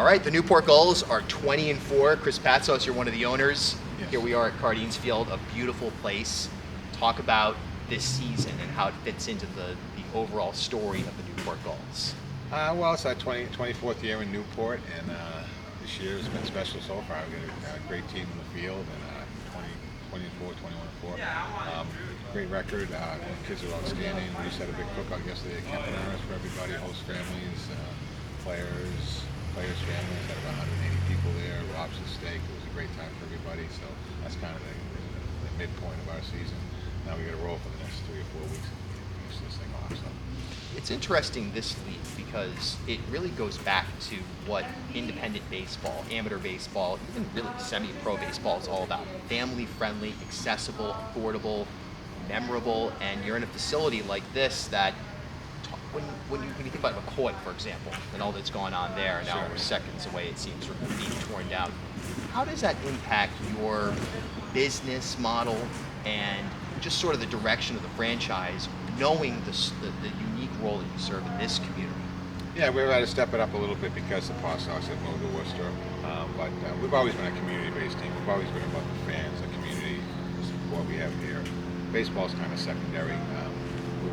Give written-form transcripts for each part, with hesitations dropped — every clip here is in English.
All right, the Newport Gulls are 20-4. Chris Patsos, you're one of the owners. Yes. Here we are at Cardine's Field, a beautiful place. Talk about this season and how it fits into the overall story of the Newport Gulls. Well, it's our 24th year in Newport, and this year has been special so far. We've got a great team in the field, and 20-4, 21-4. Great record. The kids are outstanding. We just had a big cookout yesterday at Campanaris for everybody, host families, players' families. Had about 180 people there. Lobster steak. It was a great time for everybody. So that's kind of the midpoint of our season. Now we got to roll for the next 3 or 4 weeks and finish this thing off. So. It's interesting, this league, because it really goes back to what independent baseball, amateur baseball, even really semi-pro baseball is all about. Family-friendly, accessible, affordable, memorable, and you're in a facility like this that, when you think about McCoy, for example, and all that's going on there, now we're seconds away, it seems, from being torn down. How does that impact your business model and just sort of the direction of the franchise, knowing the unique role that you serve in this community? Yeah, we've had to step it up a little bit because the Patsos had moved to Worcester. But we've always been a community-based team. We've always been about the fans, the community, the support we have here. Baseball's kind of secondary.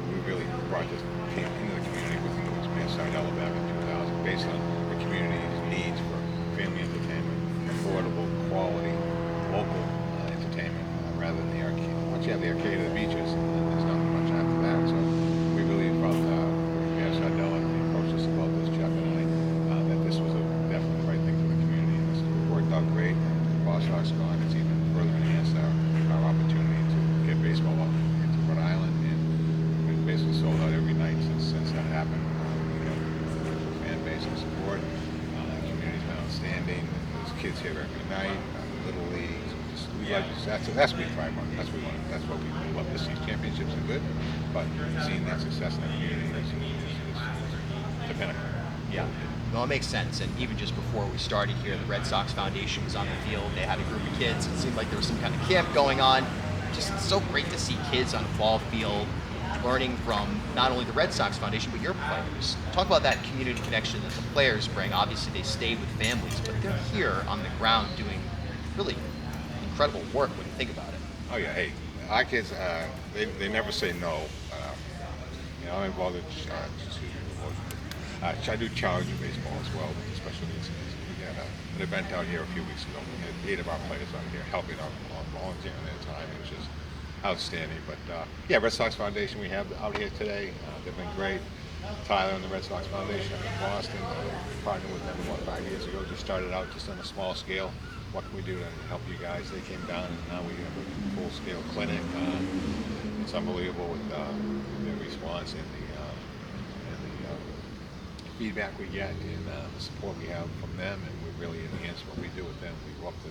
We really came into the community with the New Expanse Idella back in 2000 based on the community's needs for family entertainment, affordable, quality, local entertainment, rather than the arcade. Once you have the arcade of the beaches, there's not much after that. So we really felt New Expanse Idella approached us about this, Jeff and I, that this was definitely the right thing for the community. And it's worked out great. And the Patsos gone, it's even further enhanced our opportunity to get baseball up into Rhode Island. And we've basically sold out every night since that happened. We have fan base and support. The community's been outstanding. There's kids here every night. Little leagues. That's what we thrive on. That's what we love to see. Championships are good, but seeing that success in the community is the pinnacle. Yeah, no, it makes sense. And even just before we started here, the Red Sox Foundation was on the field. They had a group of kids. It seemed like there was some kind of camp going on. Just so great to see kids on a ball field learning from not only the Red Sox Foundation, but your players. Talk about that community connection that the players bring. Obviously, they stay with families, but they're here on the ground doing really incredible work when you think about it. Oh yeah, hey, our kids, they never say no. I'm involved in I do challenge baseball as well with the special needs kids. We had an event out here a few weeks ago. We had 8 of our players out here helping out, volunteering their time, which is outstanding. But yeah, Red Sox Foundation we have out here today. They've been great. Tyler and the Red Sox Foundation up in Boston, partnered with them about 5 years ago. Just started out just on a small scale. What can we do to help you guys? They came down, and now we have a full-scale clinic. It's unbelievable with their response and the feedback we get and the support we have from them, and we really enhance what we do with them. We go up to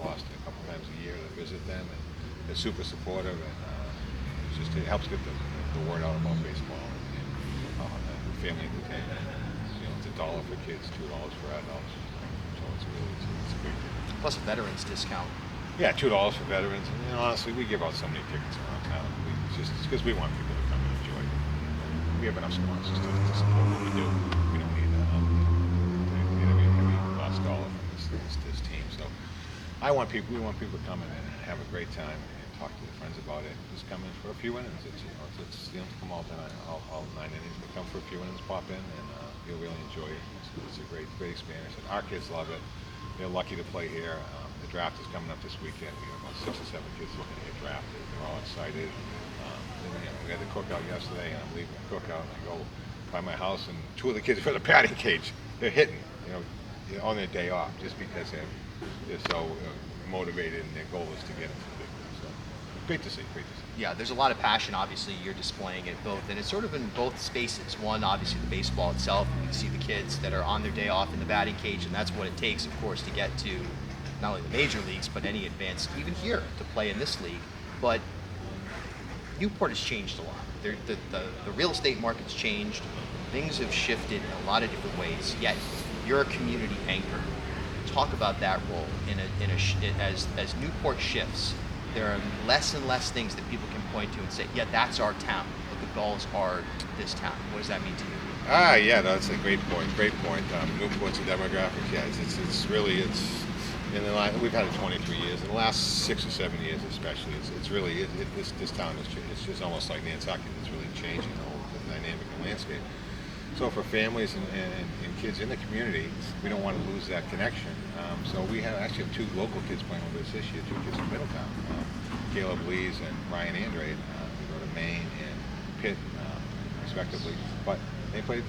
Boston a couple times a year to visit them, and they're super supportive, and it helps get the word out about baseball and family entertainment. It's $1 for kids, $2 for adults. So it's a great thing. Plus a veterans discount. Yeah, $2 for veterans. And honestly, we give out so many tickets around town. It's because we want people to come and enjoy it. We have enough sponsors to support what we do. We don't need to get every last dollar from this team. So we want people to come in and have a great time and talk to their friends about it. Just come in for a few innings. You don't come all 9 innings, but come for a few innings, pop in, and you'll really enjoy it. It's a great experience. And our kids love it. They're lucky to play here. The draft is coming up this weekend. We have about 6 or 7 kids looking to get drafted. They're all excited. We had the cookout yesterday, and I'm leaving the cookout, and I go by my house, and 2 of the kids are in the batting cage. They're hitting, on their day off, just because they're so motivated, and their goal is to get into the big league. So great to see. Yeah, there's a lot of passion. Obviously, you're displaying it both, and it's sort of in both spaces. One, obviously, the baseball itself. You can see the kids that are on their day off in the batting cage, and that's what it takes, of course, to get to not only the major leagues, but any advanced, even here, to play in this league. But Newport has changed a lot. The real estate market's changed. Things have shifted in a lot of different ways. Yet, you're a community anchor. Talk about that role as Newport shifts. There are less and less things that people can point to and say, yeah, that's our town. The Gulls are this town. What does that mean to you? Yeah, that's a great point. Great point. Newport's a demographic. Yeah, it's really in the last, we've had it 23 years. In the last 6 or 7 years, especially, it's really this town is it's just almost like Nantucket. It's really changing the dynamic and landscape. So for families and kids in the community, we don't want to lose that connection. So we actually have two local kids playing with us this year, two kids from Middletown, Caleb Lees and Ryan Andrade. They go to Maine and Pitt, respectively. But they played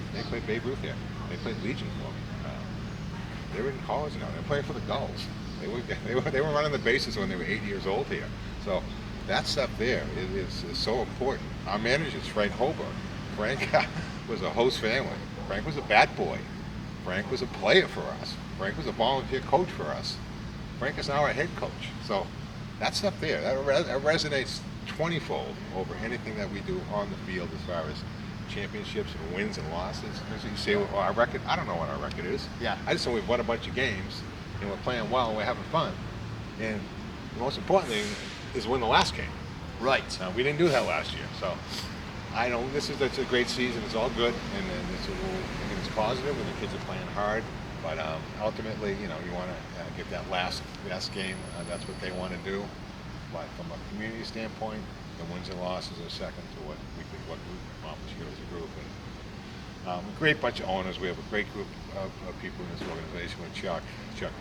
Babe Ruth here. They played Legion for me. They were in college now. They're playing for the Gulls. They were running the bases when they were 8 years old here. So that stuff there is so important. Our manager's Frank Holberg. Frank was a host family. Frank was a bat boy. Frank was a player for us. Frank was a volunteer coach for us. Frank is now our head coach. So that stuff there, that resonates 20-fold over anything that we do on the field as far as championships and wins and losses. As you say, well, our record, I don't know what our record is. Yeah. I just know we've won a bunch of games and we're playing well and we're having fun. And the most important thing is win the last game. Right. We didn't do that last year, so I know it's a great season. It's all good, and it's it's positive, and the kids are playing hard. But ultimately, you want to get that last game. That's what they want to do. But from a community standpoint, the wins and losses are second to what we accomplish here as a group. And a great bunch of owners. We have a great group of people in this organization with Chuck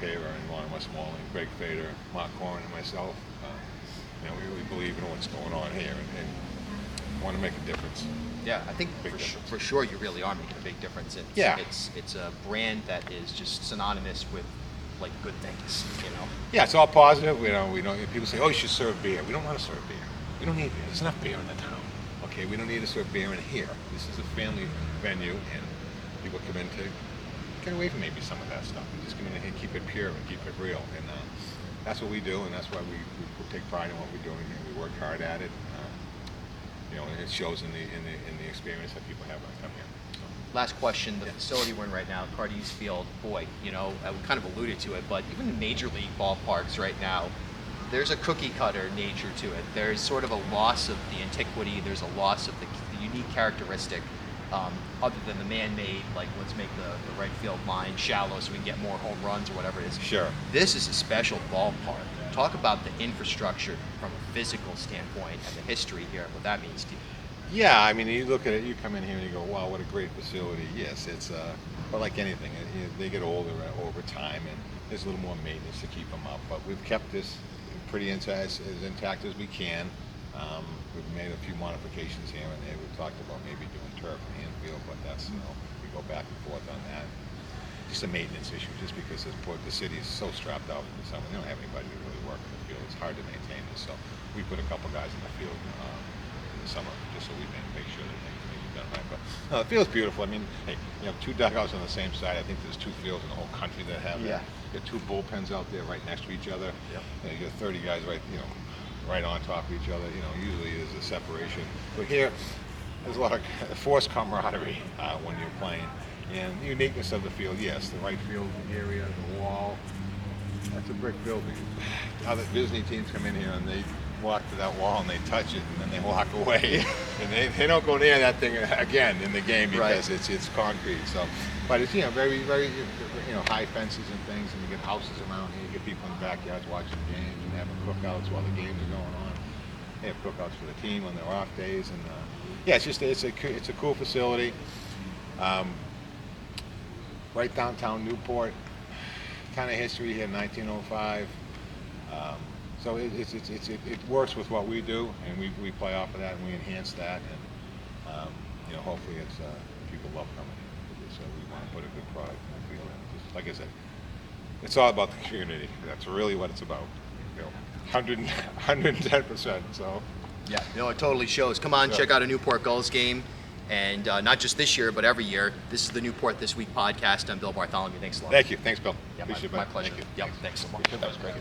Paver and Lon Westmoreland, Greg Fader, Mark Corrin, and myself. We really believe in what's going on here and want to make a difference. Yeah, I think for sure you really are making a big difference. It's a brand that is just synonymous with like good things, Yeah, it's all positive. We don't. People say, "Oh, you should serve beer." We don't want to serve beer. We don't need beer. There's enough beer in the town. Okay, we don't need to serve beer in here. This is a family venue, and people come in to get away from maybe some of that stuff and just come in and keep it pure and keep it real. And that's what we do, and that's why we take pride in what we're doing, and we work hard at it. And it shows in the experience that people have when they come here. So. Last question: the facility we're in right now, Cardine's Field. Boy, we kind of alluded to it, but even in major league ballparks right now, there's a cookie cutter nature to it. There's sort of a loss of the antiquity. There's a loss of the unique characteristic, other than the man-made, like let's make the right field line shallow so we can get more home runs or whatever it is. Sure. This is a special ballpark. Talk about the infrastructure from a physical standpoint and the history here, what that means to you. Yeah, I mean, you look at it, you come in here and you go, wow, what a great facility. Yes, it's, but like anything, they get older over time, and there's a little more maintenance to keep them up. But we've kept this pretty as intact as we can. We've made a few modifications here and there. We've talked about maybe doing turf and infield, but that's, we go back and forth on that. Just a maintenance issue, just because the city is so strapped out in the summer. They don't have anybody to really work in the field. It's hard to maintain this, so we put a couple guys in the field in the summer just so we can make sure that things are done right. But no, the field's beautiful. I mean, hey, you have two dugouts on the same side. I think there's two fields in the whole country that have that. You have two bullpens out there right next to each other. Yep. You got 30 guys right on top of each other. Usually there's a separation, but here there's a lot of forced camaraderie when you're playing. And the uniqueness of the field, yes, the right field area, the wall, that's a brick building. Other Disney teams come in here and they walk to that wall and they touch it and then they walk away. And they don't go near that thing again in the game because it's concrete. So, but it's very, very high fences and things, and you get houses around here. You get people in the backyards watching games and having cookouts while the games are going on. They have cookouts for the team on their off days, and it's a cool facility. Right downtown Newport, ton of history here, 1905. So it works with what we do, and we play off of that, and we enhance that, and hopefully it's people love coming here. So we want to put a good product in the field. And just, like I said, it's all about the community. That's really what it's about. 110%. So. Yeah, it totally shows. Come on, check out a Newport Gulls game. And not just this year, but every year. This is the Newport This Week podcast. I'm Bill Bartholomew. Thanks a lot. Thank you. Thanks, Bill. Yeah, Appreciate my it. pleasure. Thank you. Yep, thanks so much. That was great.